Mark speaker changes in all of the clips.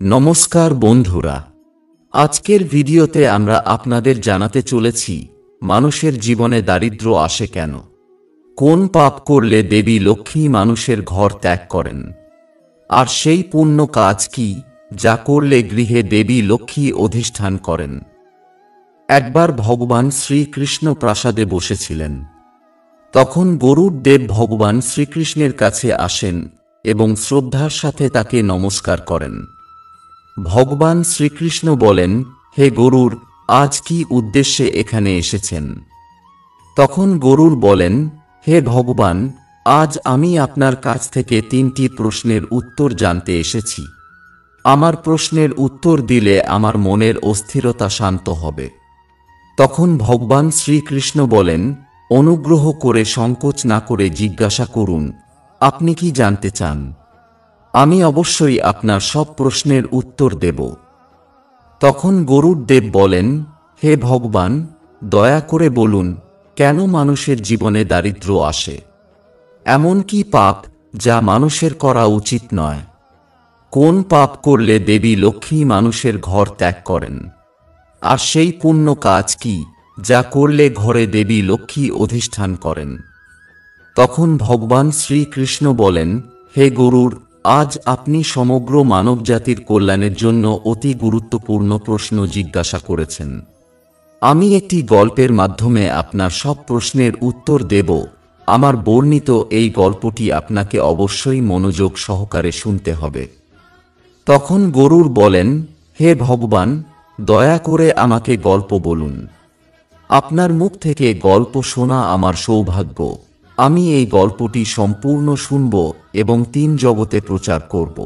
Speaker 1: নমস্কার বন্ধুরা, আজকের ভিডিওতে আমরা আপনাদের জানাতে চলেছি মানুষের জীবনে দারিদ্র্য আসে কেন, কোন পাপ করলে দেবী লক্ষ্মী মানুষের ঘর ত্যাগ করেন, আর সেই পুণ্য কাজ কি যা করলে গৃহে দেবী লক্ষ্মী অধিষ্ঠান করেন। একবার ভগবান শ্রীকৃষ্ণ প্রাসাদে বসেছিলেন। তখন গরুড় দেব ভগবান শ্রীকৃষ্ণের কাছে আসেন এবং শ্রদ্ধার সাথে তাকে নমস্কার করেন। ভগবান শ্রীকৃষ্ণ বলেন, হে গরুড়, আজ কি উদ্দেশ্যে এখানে এসেছেন? তখন গরুড় বলেন, হে ভগবান, আজ আমি আপনার কাছ থেকে 3টি প্রশ্নের উত্তর জানতে এসেছি। আমার প্রশ্নের উত্তর দিলে আমার মনের অস্থিরতা শান্ত হবে। তখন ভগবান শ্রীকৃষ্ণ বলেন, অনুগ্রহ করে সংকোচ না করে জিজ্ঞাসা করুন, আপনি কি জানতে চান? আমি অবশ্যই আপনার সব প্রশ্নের উত্তর দেব। তখন গরুড় দেব বলেন, হে ভগবান, দয়া করে বলুন, কেন মানুষের জীবনে দারিদ্র্য আসে? এমন কি পাপ যা মানুষের করা উচিত নয়? কোন পাপ করলে দেবী লক্ষ্মী মানুষের ঘর ত্যাগ করেন? আর সেই পুণ্য কাজ কি যা করলে ঘরে দেবী লক্ষ্মী অধিষ্ঠান করেন? তখন ভগবান শ্রীকৃষ্ণ বলেন, হে গরুড়, আজ আপনি সমগ্র মানবজাতির কল্যাণের জন্য অতি গুরুত্বপূর্ণ প্রশ্ন জিজ্ঞাসা করেছেন। আমি একটি গল্পের মাধ্যমে আপনার সব প্রশ্নের উত্তর দেব। আমার বর্ণিত এই গল্পটি আপনাকে অবশ্যই মনোযোগ সহকারে শুনতে হবে। তখন গরুড় বলেন, হে ভগবান, দয়া করে আমাকে গল্প বলুন। আপনার মুখ থেকে গল্প শোনা আমার সৌভাগ্য। আমি এই গল্পটি সম্পূর্ণ শুনব এবং 3 জগতে প্রচার করব।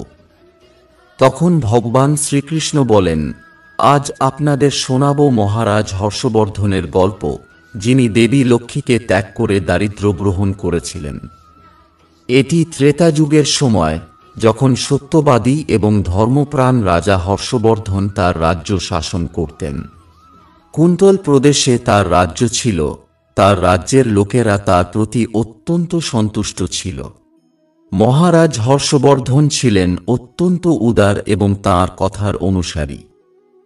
Speaker 1: তখন ভগবান শ্রীকৃষ্ণ বলেন, আজ আপনাদের শোনাব মহারাজ হর্ষবর্ধনের গল্প, যিনি দেবী লক্ষ্মীকে ত্যাগ করে দারিদ্র্য গ্রহণ করেছিলেন। এটি ত্রেতা যুগের সময়, যখন সত্যবাদী এবং ধর্মপ্রাণ রাজা হর্ষবর্ধন তার রাজ্য শাসন করতেন। কুন্তল প্রদেশে তার রাজ্য ছিল। তার রাজ্যের লোকেরা তার প্রতি অত্যন্ত সন্তুষ্ট ছিল। মহারাজ হর্ষবর্ধন ছিলেন অত্যন্ত উদার এবং তাঁর কথার অনুসারী।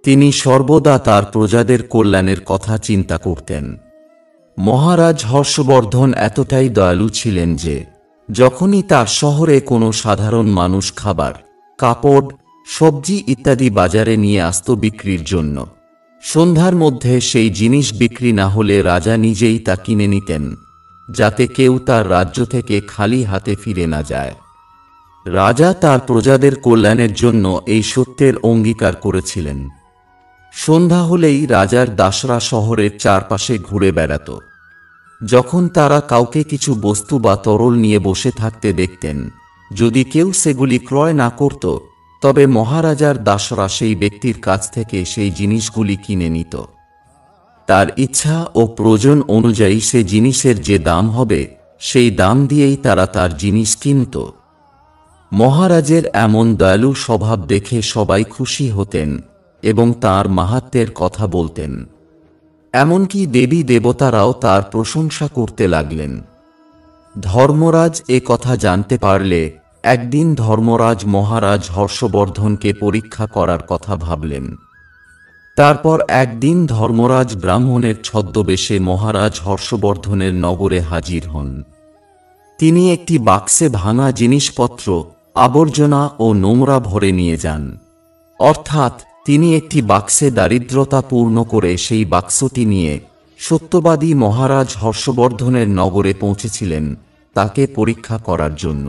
Speaker 1: তিনি সর্বদা তার প্রজাদের কল্যাণের কথা চিন্তা করতেন। মহারাজ হর্ষবর্ধন এতটাই দয়ালু ছিলেন যে যখনই তার শহরে কোনো সাধারণ মানুষ খাবার, কাপড়, সবজি ইত্যাদি বাজারে নিয়ে আসত বিক্রির জন্য, সন্ধ্যার মধ্যে সেই জিনিস বিক্রি না হলে রাজা নিজেই তা কিনে নিতেন, যাতে কেউ তার রাজ্য থেকে খালি হাতে ফিরে না যায়। রাজা তার প্রজাদের কল্যাণের জন্য এই সত্যের অঙ্গীকার করেছিলেন। সন্ধ্যা হলেই রাজার দাসরা শহরের চারপাশে ঘুরে বেড়াত। যখন তারা কাউকে কিছু বস্তু বা তরল নিয়ে বসে থাকতে দেখতেন, যদি কেউ সেগুলি ক্রয় না করত, তবে মহারাজার দাসরা সেই ব্যক্তির কাছ থেকে সেই জিনিসগুলি কিনে নিত। তার ইচ্ছা ও প্রয়োজন অনুযায়ী সে জিনিসের যে দাম হবে, সেই দাম দিয়েই তারা তার জিনিস কিনত। মহারাজের এমন দয়ালু স্বভাব দেখে সবাই খুশি হতেন এবং তার মাহাত্ম্যের কথা বলতেন। এমনকি দেবী দেবতারাও তার প্রশংসা করতে লাগলেন। ধর্মরাজ এ কথা জানতে পারলে একদিন ধর্মরাজ মহারাজ হর্ষবর্ধনকে পরীক্ষা করার কথা ভাবলেন। তারপর একদিন ধর্মরাজ ব্রাহ্মণের ছদ্মবেশে মহারাজ হর্ষবর্ধনের নগরে হাজির হন। তিনি একটি বাক্সে ভাঙা জিনিসপত্র, আবর্জনা ও নোংরা ভরে নিয়ে যান। অর্থাৎ তিনি একটি বাক্সে দারিদ্রতা পূর্ণ করে সেই বাক্সটি নিয়ে সত্যবাদী মহারাজ হর্ষবর্ধনের নগরে পৌঁছেছিলেন তাকে পরীক্ষা করার জন্য।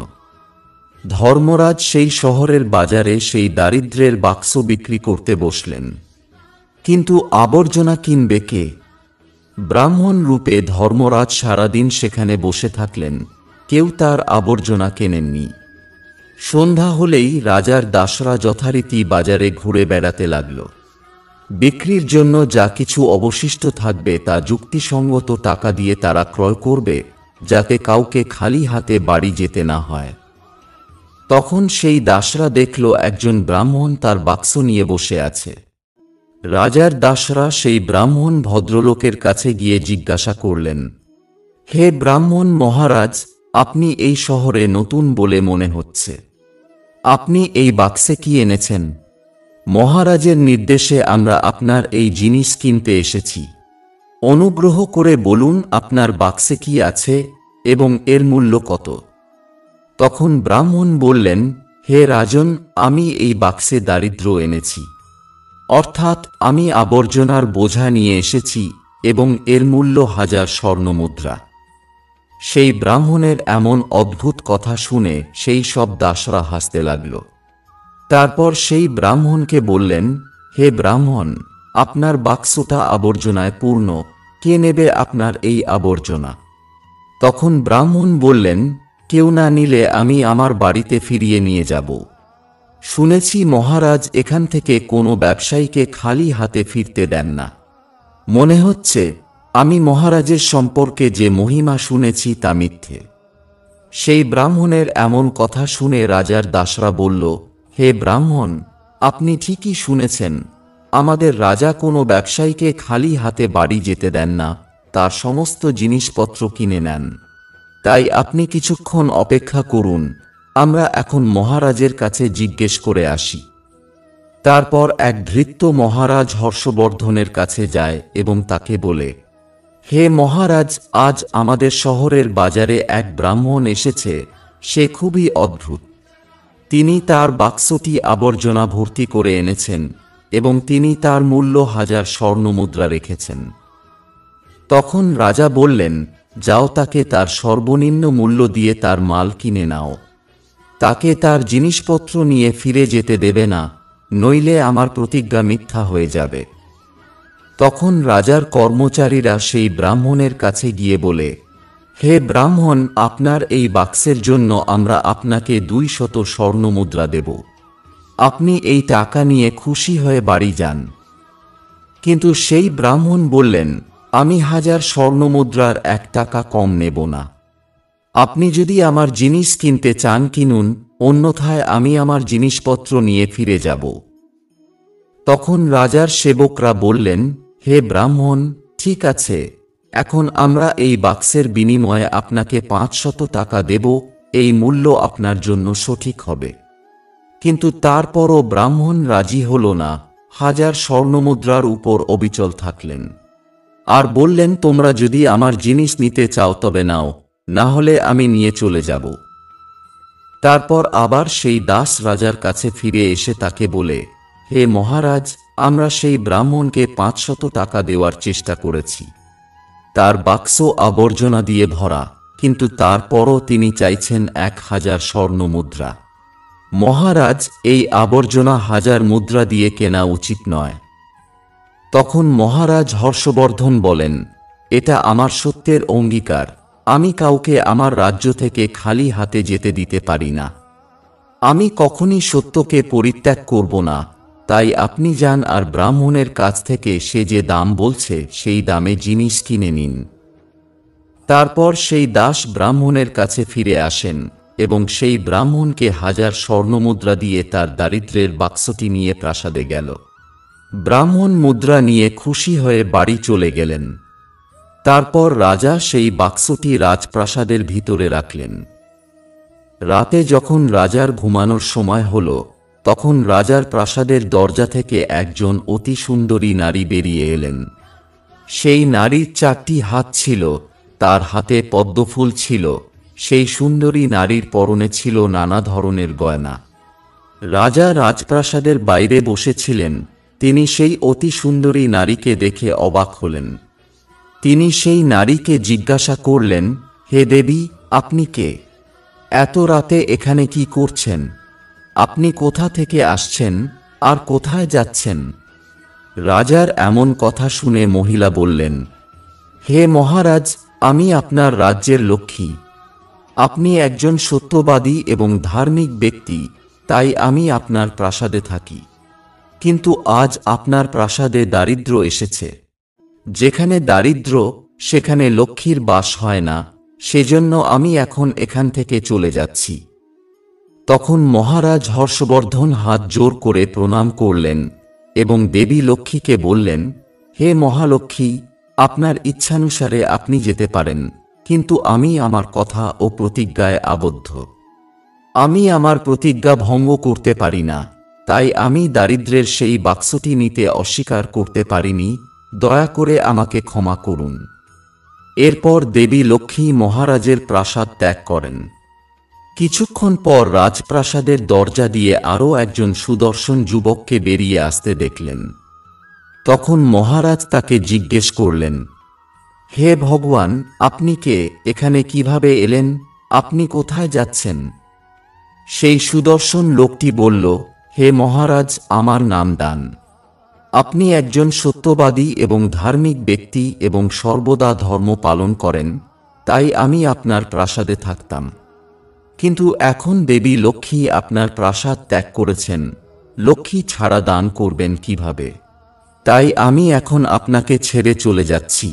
Speaker 1: ধর্মরাজ সেই শহরের বাজারে সেই দারিদ্র্যের বাক্স বিক্রি করতে বসলেন। কিন্তু আবর্জনা কিনবে কে? ব্রাহ্মণ রূপে ধর্মরাজ সারাদিন সেখানে বসে থাকলেন, কেউ তার আবর্জনা কেনেননি। সন্ধ্যা হলেই রাজার দাসরা যথারীতি বাজারে ঘুরে বেড়াতে লাগল। বিক্রির জন্য যা কিছু অবশিষ্ট থাকবে তা যুক্তিসঙ্গত টাকা দিয়ে তারা ক্রয় করবে, যাতে কাউকে খালি হাতে বাড়ি যেতে না হয়। তখন সেই দাসরা দেখল একজন ব্রাহ্মণ তার বাক্স নিয়ে বসে আছে। রাজার দাসরা সেই ব্রাহ্মণ ভদ্রলোকের কাছে গিয়ে জিজ্ঞাসা করলেন, হে ব্রাহ্মণ মহারাজ, আপনি এই শহরে নতুন বলে মনে হচ্ছে। আপনি এই বাক্সে কি এনেছেন? মহারাজের নির্দেশে আমরা আপনার এই জিনিস কিনতে এসেছি। অনুগ্রহ করে বলুন আপনার বাক্সে কি আছে এবং এর মূল্য কত। তখন ব্রাহ্মণ বললেন, হে রাজন, আমি এই বাক্সে দারিদ্র্য এনেছি, অর্থাৎ আমি আবর্জনার বোঝা নিয়ে এসেছি এবং এর মূল্য 1000 স্বর্ণমুদ্রা। সেই ব্রাহ্মণের এমন অদ্ভুত কথা শুনে সেই সব দাসরা হাসতে লাগল। তারপর সেই ব্রাহ্মণকে বললেন, হে ব্রাহ্মণ, আপনার বাক্সটা আবর্জনায় পূর্ণ, কে নেবে আপনার এই আবর্জনা? তখন ব্রাহ্মণ বললেন, কেউ না নিলে আমি আমার বাড়িতে ফিরিয়ে নিয়ে যাব। শুনেছি মহারাজ এখান থেকে কোনো ব্যবসায়ীকে খালি হাতে ফিরতে দেন না। মনে হচ্ছে আমি মহারাজের সম্পর্কে যে মহিমা শুনেছি তা মিথ্যে। সেই ব্রাহ্মণের এমন কথা শুনে রাজার দাসরা বলল, হে ব্রাহ্মণ, আপনি ঠিকই শুনেছেন, আমাদের রাজা কোনো ব্যবসায়ীকে খালি হাতে বাড়ি যেতে দেন না, তার সমস্ত জিনিসপত্র কিনে নেন। তাই আপনি কিছুক্ষণ অপেক্ষা করুন, আমরা এখন মহারাজের কাছে জিজ্ঞেস করে আসি। তারপর এক ভৃত্য মহারাজ হর্ষবর্ধনের কাছে যায় এবং তাকে বলে, হে মহারাজ, আজ আমাদের শহরের বাজারে এক ব্রাহ্মণ এসেছে, সে খুবই অদ্ভুত। তিনি তার বাক্সটি আবর্জনা ভর্তি করে এনেছেন এবং তিনি তার মূল্য 1000 স্বর্ণমুদ্রা রেখেছেন। তখন রাজা বললেন, যাও, তাকে তার সর্বনিম্ন মূল্য দিয়ে তার মাল কিনে নাও। তাকে তার জিনিসপত্র নিয়ে ফিরে যেতে দেবে না, নইলে আমার প্রতিজ্ঞা মিথ্যা হয়ে যাবে। তখন রাজার কর্মচারীরা সেই ব্রাহ্মণের কাছে গিয়ে বলে, হে ব্রাহ্মণ, আপনার এই বাক্সের জন্য আমরা আপনাকে 200 স্বর্ণমুদ্রা দেব। আপনি এই টাকা নিয়ে খুশি হয়ে বাড়ি যান। কিন্তু সেই ব্রাহ্মণ বললেন, আমি 1000 স্বর্ণমুদ্রার 1 টাকা কম নেব না। আপনি যদি আমার জিনিস কিনতে চান কিনুন, অন্যথায় আমি আমার জিনিসপত্র নিয়ে ফিরে যাব। তখন রাজার সেবকরা বললেন, হে ব্রাহ্মণ, ঠিক আছে, এখন আমরা এই বাক্সের বিনিময়ে আপনাকে 500 টাকা দেব, এই মূল্য আপনার জন্য সঠিক হবে। কিন্তু তারপরও ব্রাহ্মণ রাজি হল না, 1000 স্বর্ণমুদ্রার উপর অবিচল থাকলেন আর বললেন, তোমরা যদি আমার জিনিস নিতে চাও তবে নাও, না হলে আমি নিয়ে চলে যাব। তারপর আবার সেই দাস রাজার কাছে ফিরে এসে তাকে বলে, হে মহারাজ, আমরা সেই ব্রাহ্মণকে 500 টাকা দেওয়ার চেষ্টা করেছি। তার বাক্স আবর্জনা দিয়ে ভরা, কিন্তু তারপরও তিনি চাইছেন 1000 স্বর্ণমুদ্রা। মহারাজ, এই আবর্জনা 1000 মুদ্রা দিয়ে কেনা উচিত নয়। তখন মহারাজ হর্ষবর্ধন বলেন, এটা আমার সত্যের অঙ্গীকার, আমি কাউকে আমার রাজ্য থেকে খালি হাতে যেতে দিতে পারি না। আমি কখনই সত্যকে পরিত্যাগ করব না। তাই আপনি যান আর ব্রাহ্মণের কাছ থেকে সে যে দাম বলছে সেই দামে জিনিস কিনে নিন। তারপর সেই দাস ব্রাহ্মণের কাছে ফিরে আসেন এবং সেই ব্রাহ্মণকে 1000 স্বর্ণমুদ্রা দিয়ে তার দারিদ্র্যের বাক্সটি নিয়ে প্রাসাদে গেল। ব্রাহ্মণ মুদ্রা নিয়ে খুশি হয়ে বাড়ি চলে গেলেন। তারপর রাজা সেই বাক্সটি রাজপ্রাসাদের ভিতরে রাখলেন। রাতে যখন রাজার ঘুমানোর সময় হল, তখন রাজার প্রাসাদের দরজা থেকে একজন অতি সুন্দরী নারী বেরিয়ে এলেন। সেই নারীর 4টি হাত ছিল, তার হাতে পদ্মফুল ছিল। সেই সুন্দরী নারীর পরনে ছিল নানা ধরনের গয়না। রাজা রাজপ্রাসাদের বাইরে বসেছিলেন। তিনি সেই অতি সুন্দরী নারীকে দেখে অবাক হলেন। তিনি সেই নারীকে জিজ্ঞাসা করলেন, হে দেবী, আপনি কে? এত রাতে এখানে কি করছেন? আপনি কোথা থেকে আসছেন আর কোথায় যাচ্ছেন? রাজার এমন কথা শুনে মহিলা বললেন, হে মহারাজ, আমি আপনার রাজ্যের লক্ষ্মী। আপনি একজন সত্যবাদী এবং ধার্মিক ব্যক্তি, তাই আমি আপনার প্রাসাদে থাকি। কিন্তু আজ আপনার প্রাসাদে দারিদ্র্য এসেছে। যেখানে দারিদ্র্য, সেখানে লক্ষ্মীর বাস হয় না, সেজন্য আমি এখন এখান থেকে চলে যাচ্ছি। তখন মহারাজ হর্ষবর্ধন হাত জোর করে প্রণাম করলেন এবং দেবী লক্ষ্মীকে বললেন, হে মহালক্ষ্মী, আপনার ইচ্ছানুসারে আপনি যেতে পারেন, কিন্তু আমি আমার কথা ও প্রতিজ্ঞায় আবদ্ধ। আমি আমার প্রতিজ্ঞা ভঙ্গ করতে পারি না। তাই আমি দারিদ্র্যের সেই বাক্সটি নিতে অস্বীকার করতে পারিনি, দয়া করে আমাকে ক্ষমা করুন। এরপর দেবী লক্ষ্মী মহারাজের প্রাসাদ ত্যাগ করেন। কিছুক্ষণ পর রাজপ্রাসাদের দরজা দিয়ে আরও একজন সুদর্শন যুবককে বেরিয়ে আসতে দেখলেন। তখন মহারাজ তাকে জিজ্ঞেস করলেন, হে ভগবান, আপনি কে? এখানে কিভাবে এলেন? আপনি কোথায় যাচ্ছেন? সেই সুদর্শন লোকটি বলল, হে মহারাজ, আমার নাম দান। আপনি একজন সত্যবাদী এবং ধার্মিক ব্যক্তি এবং সর্বদা ধর্ম পালন করেন, তাই আমি আপনার প্রাসাদে থাকতাম। কিন্তু এখন দেবী লক্ষ্মী আপনার প্রাসাদ ত্যাগ করেছেন, লক্ষ্মী ছাড়া দান করবেন কিভাবে? তাই আমি এখন আপনাকে ছেড়ে চলে যাচ্ছি।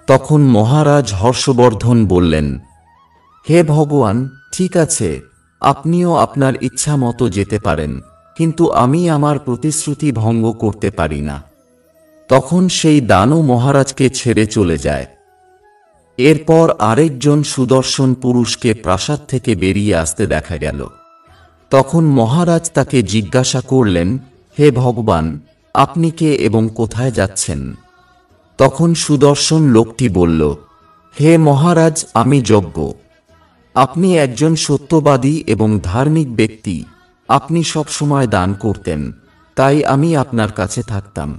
Speaker 1: তখন মহারাজ হর্ষবর্ধন বললেন, হে ভগবান, ঠিক আছে, আপনিও আপনার ইচ্ছা মতো যেতে পারেন, কিন্তু আমি আমার প্রতিশ্রুতি ভঙ্গ করতে পারি না। তখন সেই দানও মহারাজকে ছেড়ে চলে যায়। এরপর আরেকজন সুদর্শন পুরুষকে প্রাসাদ থেকে বেরিয়ে আসতে দেখা গেল। তখন মহারাজ তাকে জিজ্ঞাসা করলেন, হে ভগবান, আপনি কে এবং কোথায় যাচ্ছেন? তখন সুদর্শন লোকটি বলল, হে মহারাজ, আমি যজ্ঞ। আপনি একজন সত্যবাদী এবং ধার্মিক ব্যক্তি, আপনি সবসময় দান করতেন, তাই আমি আপনার কাছে থাকতাম।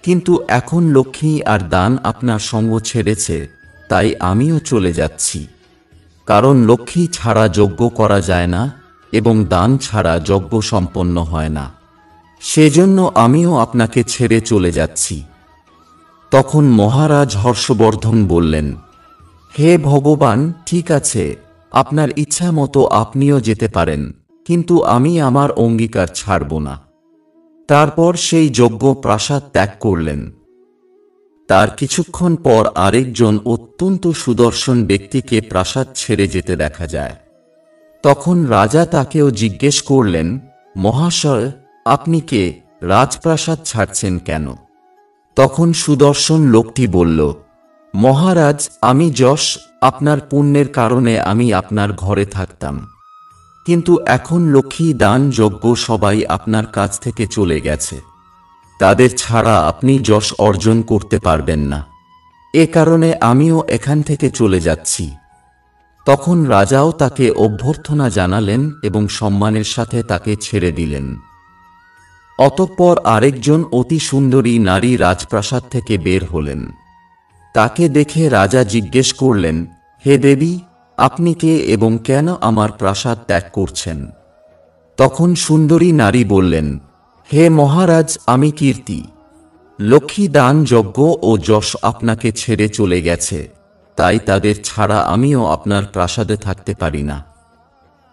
Speaker 1: কিন্তু এখন লক্ষ্মী আর দান আপনার সঙ্গ ছেড়েছে, তাই আমিও চলে যাচ্ছি। কারণ লক্ষ্মী ছাড়া যজ্ঞ করা যায় না এবং দান ছাড়া যজ্ঞ সম্পন্ন হয় না। সেজন্য আমিও আপনাকে ছেড়ে চলে যাচ্ছি। তখন মহারাজ হর্ষবর্ধন বললেন, হে ভগবান, ঠিক আছে, আপনার ইচ্ছা মতো আপনিও যেতে পারেন, কিন্তু আমি আমার অঙ্গীকার ছাড়ব না। তারপর সেই যজ্ঞ প্রাসাদ ত্যাগ করলেন। তার কিছুক্ষণ পর আরেকজন অত্যন্ত সুদর্শন ব্যক্তিকে প্রাসাদ ছেড়ে যেতে দেখা যায়। তখন রাজা তাকেও জিজ্ঞেস করলেন, মহাশয়, আপনি কে? রাজপ্রাসাদ ছাড়ছেন কেন? তখন সুদর্শন লোকটি বলল, মহারাজ, আমি যশ, আপনার পুণ্যের কারণে আমি আপনার ঘরে থাকতাম। কিন্তু এখন লক্ষ্মী, দান, যজ্ঞ সবাই আপনার কাছ থেকে চলে গেছে। তাদের ছাড়া আপনি যশ অর্জন করতে পারবেন না। এ কারণে আমিও এখান থেকে চলে যাচ্ছি। তখন রাজাও তাকে অভ্যর্থনা জানালেন এবং সম্মানের সাথে তাকে ছেড়ে দিলেন। অতঃপর আরেকজন অতি সুন্দরী নারী রাজপ্রাসাদ থেকে বের হলেন। তাকে দেখে রাজা জিজ্ঞেস করলেন, হে দেবী, আপনি কে এবং কেন আমার প্রাসাদ ত্যাগ করছেন? তখন সুন্দরী নারী বললেন, হে মহারাজ, আমি কীর্তি। লক্ষ্মী, দান, যজ্ঞ ও যশ আপনাকে ছেড়ে চলে গেছে, তাই তাদের ছাড়া আমিও আপনার প্রাসাদে থাকতে পারি না।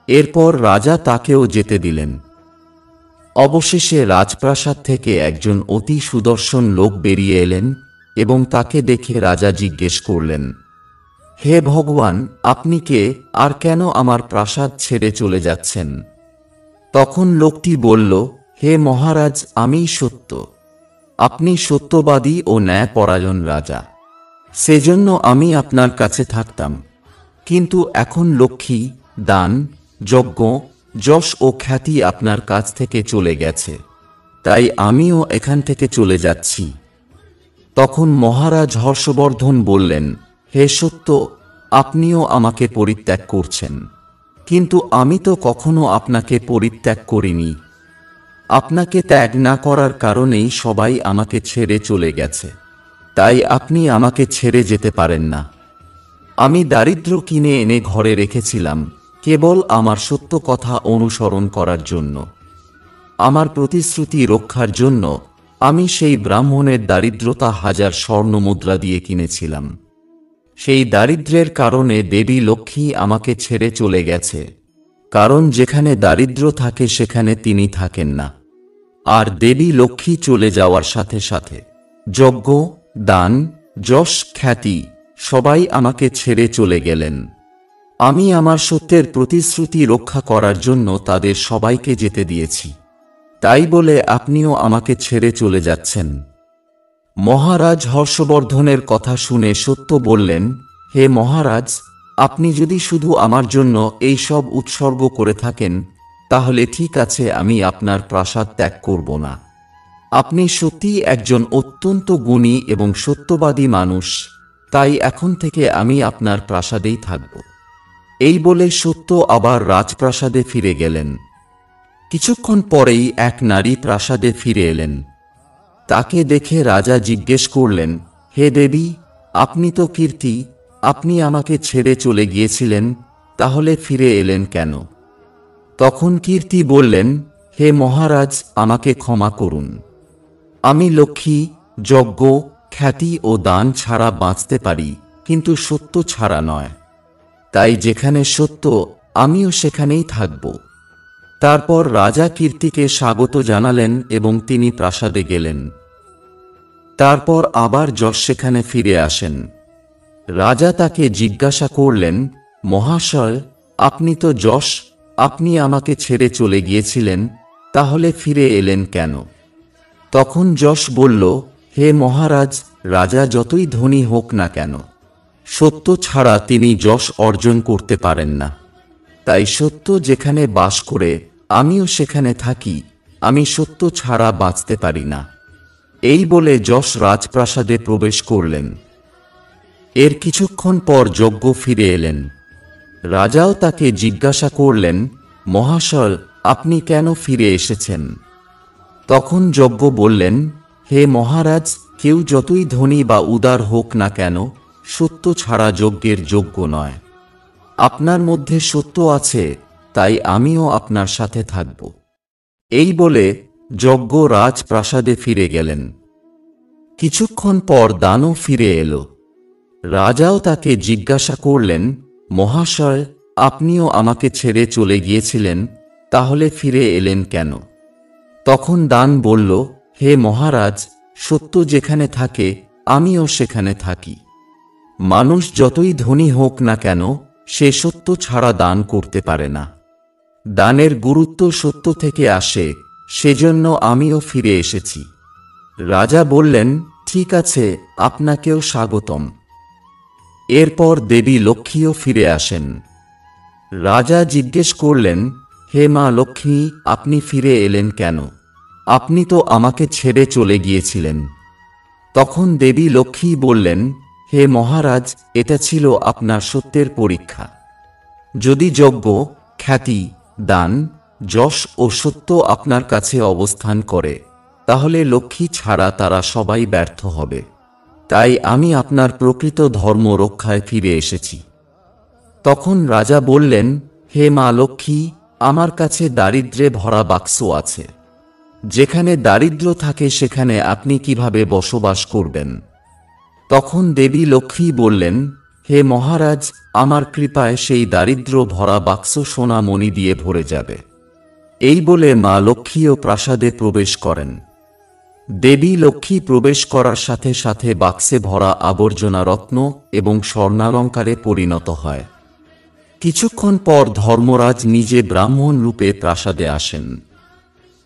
Speaker 1: এরপর রাজা তাকেও যেতে দিলেন। অবশেষে রাজপ্রাসাদ থেকে একজন অতি সুদর্শন লোক বেরিয়ে এলেন এবং তাকে দেখে রাজা জিজ্ঞেস করলেন, হে ভগবান, আপনি কে আর কেন আমার প্রাসাদ ছেড়ে চলে যাচ্ছেন? তখন লোকটি বলল, হে মহারাজ, আমিই সত্য। আপনি সত্যবাদী ও ন্যায়পরায়ণ রাজা, সেজন্য আমি আপনার কাছে থাকতাম। কিন্তু এখন লক্ষ্মী, দান, যজ্ঞ, যশ ও খ্যাতি আপনার কাছ থেকে চলে গেছে, তাই আমিও এখান থেকে চলে যাচ্ছি। তখন মহারাজ হর্ষবর্ধন বললেন, হে সত্য, আপনিও আমাকে পরিত্যাগ করছেন, কিন্তু আমি তো কখনো আপনাকে পরিত্যাগ করিনি। আপনাকে ত্যাগ না করার কারণেই সবাই আমাকে ছেড়ে চলে গেছে, তাই আপনি আমাকে ছেড়ে যেতে পারেন না। আমি দারিদ্র্য কিনে এনে ঘরে রেখেছিলাম কেবল আমার সত্য কথা অনুসরণ করার জন্য। আমার প্রতিশ্রুতি রক্ষার জন্য আমি সেই ব্রাহ্মণের দারিদ্রতা 1000 স্বর্ণমুদ্রা দিয়ে কিনেছিলাম। সেই দারিদ্র্যের কারণে দেবী লক্ষ্মী আমাকে ছেড়ে চলে গেছে, কারণ যেখানে দারিদ্র্য থাকে সেখানে তিনি থাকেন না। আর দেবী লক্ষ্মী চলে যাওয়ার সাথে সাথে যজ্ঞ, দান, যশ, খ্যাতি সবাই আমাকে ছেড়ে চলে গেলেন। আমি আমার সত্যের প্রতিশ্রুতি রক্ষা করার জন্য তাদের সবাইকে যেতে দিয়েছি, তাই বলে আপনিও আমাকে ছেড়ে চলে যাচ্ছেন। মহারাজ হর্ষবর্ধনের কথা শুনে সত্য বললেন, হে মহারাজ, আপনি যদি শুধু আমার জন্য এই সব উৎসর্গ করে থাকেন, তাহলে ঠিক আছে, আমি আপনার প্রাসাদ ত্যাগ করব না। আপনি সত্যিই একজন অত্যন্ত গুণী এবং সত্যবাদী মানুষ, তাই এখন থেকে আমি আপনার প্রাসাদেই থাকব। এই বলে সত্য আবার রাজপ্রাসাদে ফিরে গেলেন। কিছুক্ষণ পরেই এক নারী প্রাসাদে ফিরে এলেন। তাকে দেখে রাজা জিজ্ঞেস করলেন, হে দেবী, আপনি তো কীর্তি, আপনি আমাকে ছেড়ে চলে গিয়েছিলেন, তাহলে ফিরে এলেন কেন? তখন কীর্তি বললেন, হে মহারাজ, আমাকে ক্ষমা করুন। আমি লক্ষ্মী, যজ্ঞ, খ্যাতি ও দান ছাড়া বাঁচতে পারি, কিন্তু সত্য ছাড়া নয়। তাই যেখানে সত্য, আমিও সেখানেই থাকব। তারপর রাজা কীর্তিকে স্বাগত জানালেন এবং তিনি প্রাসাদে গেলেন। তারপর আবার যশ সেখানে ফিরে আসেন। রাজা তাকে জিজ্ঞাসা করলেন, মহাশয়, আপনি তো যশ, আপনি আমাকে ছেড়ে চলে গিয়েছিলেন, তাহলে ফিরে এলেন কেন? তখন যশ বলল, হে মহারাজ, রাজা যতই ধনী হোক না কেন, সত্য ছাড়া তিনি যশ অর্জন করতে পারেন না। তাই সত্য যেখানে বাস করে, আমিও সেখানে থাকি, আমি সত্য ছাড়া বাঁচতে পারি না। এই বলে যশ রাজপ্রাসাদে প্রবেশ করলেন। এর কিছুক্ষণ পর যজ্ঞ ফিরে এলেন। রাজাও তাকে জিজ্ঞাসা করলেন, মহাশয়, আপনি কেন ফিরে এসেছেন? তখন যজ্ঞ বললেন, হে মহারাজ, কেউ যতই ধনী বা উদার হোক না কেন, সত্য ছাড়া যজ্ঞের যোগ্য নয়। আপনার মধ্যে সত্য আছে, তাই আমিও আপনার সাথে থাকব। এই বলে যজ্ঞ রাজপ্রাসাদে ফিরে গেলেন। কিছুক্ষণ পর দানও ফিরে এলো। রাজাও তাকে জিজ্ঞাসা করলেন, মহাশয়, আপনিও আমাকে ছেড়ে চলে গিয়েছিলেন, তাহলে ফিরে এলেন কেন? তখন দান বলল, হে মহারাজ, সত্য যেখানে থাকে, আমিও সেখানে থাকি। মানুষ যতই ধনী হোক না কেন, সে সত্য ছাড়া দান করতে পারে না। দানের গুরুত্ব সত্য থেকে আসে, সেজন্য আমিও ফিরে এসেছি। রাজা বললেন, ঠিক আছে, আপনাকেও স্বাগতম। এরপর দেবী লক্ষ্মীও ফিরে আসেন। রাজা জিজ্ঞেস করলেন, হে মা লক্ষ্মী, আপনি ফিরে এলেন কেন? আপনি তো আমাকে ছেড়ে চলে গিয়েছিলেন। তখন দেবী লক্ষ্মী বললেন, হে মহারাজ, এটা ছিল আপনার সত্যের পরীক্ষা। যদি যজ্ঞ, খ্যাতি, দান, যশ ও সত্য আপনার কাছে অবস্থান করে, তাহলে লক্ষ্মী ছাড়া তারা সবাই ব্যর্থ হবে। তাই আমি আপনার প্রকৃত ধর্ম রক্ষায় ফিরে এসেছি। তখন রাজা বললেন, হে মা লক্ষ্মী, আমার কাছে দারিদ্র্যে ভরা বাক্স আছে। যেখানে দারিদ্র্য থাকে সেখানে আপনি কিভাবে বসবাস করবেন? তখন দেবী লক্ষ্মী বললেন, হে মহারাজ, আমার কৃপায় সেই দারিদ্র্য ভরা বাক্স সোনা মণি দিয়ে ভরে যাবে। এই বলে মা লক্ষ্মীও প্রাসাদে প্রবেশ করেন। দেবী লক্ষ্মী প্রবেশ করার সাথে সাথে বাক্সে ভরা আবর্জনা রত্ন এবং স্বর্ণালঙ্কারে পরিণত হয়। কিছুক্ষণ পর ধর্মরাজ নিজে ব্রাহ্মণ রূপে প্রাসাদে আসেন।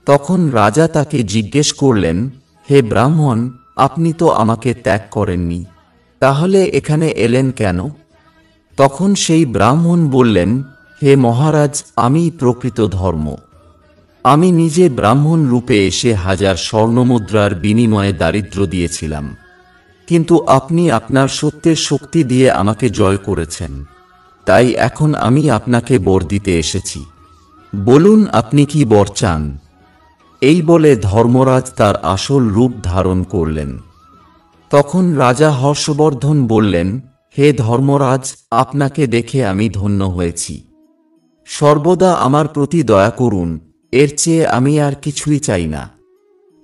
Speaker 1: তখন রাজা তাকে জিজ্ঞেস করলেন, হে ব্রাহ্মণ, আপনি তো আমাকে ত্যাগ করেননি, তাহলে এখানে এলেন কেন? তখন সেই ব্রাহ্মণ বললেন, হে মহারাজ, আমিই প্রকৃত ধর্ম। আমি নিজে ব্রাহ্মণ রূপে এসে 1000 স্বর্ণমুদ্রার বিনিময়ে দারিদ্র্য দিয়েছিলাম, কিন্তু আপনি আপনার সত্যের শক্তি দিয়ে আমাকে জয় করেছেন। তাই এখন আমি আপনাকে বর দিতে এসেছি। বলুন, আপনি কি বর চান? এই বলে ধর্মরাজ তার আসল রূপ ধারণ করলেন। তখন রাজা হর্ষবর্ধন বললেন, হে ধর্মরাজ, আপনাকে দেখে আমি ধন্য হয়েছি। সর্বদা আমার প্রতি দয়া করুন, এর চেয়ে আমি আর কিছুই চাই না।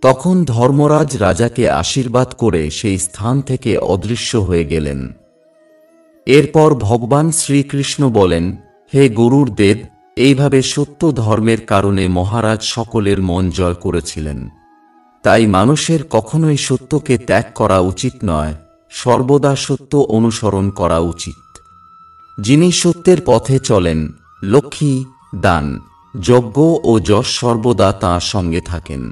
Speaker 1: তখন ধর্মরাজ রাজাকে আশীর্বাদ করে সেই স্থান থেকে অদৃশ্য হয়ে গেলেন। এরপর ভগবান শ্রীকৃষ্ণ বলেন, হে গরুর দেব, এইভাবে সত্য ধর্মের কারণে মহারাজ সকলের মন জয় করেছিলেন। তাই মানুষের কখনোই সত্যকে ত্যাগ করা উচিত নয়, সর্বদা সত্য অনুসরণ করা উচিত। যিনি সত্যের পথে চলেন, লক্ষ্মী, দান, যজ্ঞ ও যশ সর্বদা তাঁর সঙ্গে থাকেন।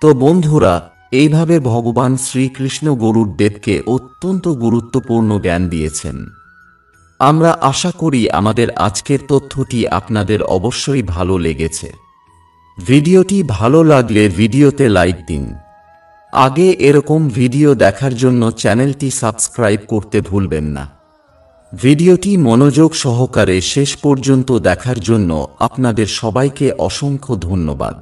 Speaker 1: তো বন্ধুরা, এইভাবে ভগবান শ্রীকৃষ্ণ গরুর দেবকে অত্যন্ত গুরুত্বপূর্ণ জ্ঞান দিয়েছেন। আমরা আশা করি আমাদের আজকের তথ্যটি আপনাদের অবশ্যই ভালো লেগেছে। ভিডিওটি ভালো লাগলে ভিডিওতে লাইক দিন। আগে এরকম ভিডিও দেখার জন্য চ্যানেলটি সাবস্ক্রাইব করতে ভুলবেন না। ভিডিওটি মনোযোগ সহকারে শেষ পর্যন্ত দেখার জন্য আপনাদের সবাইকে অসংখ্য ধন্যবাদ।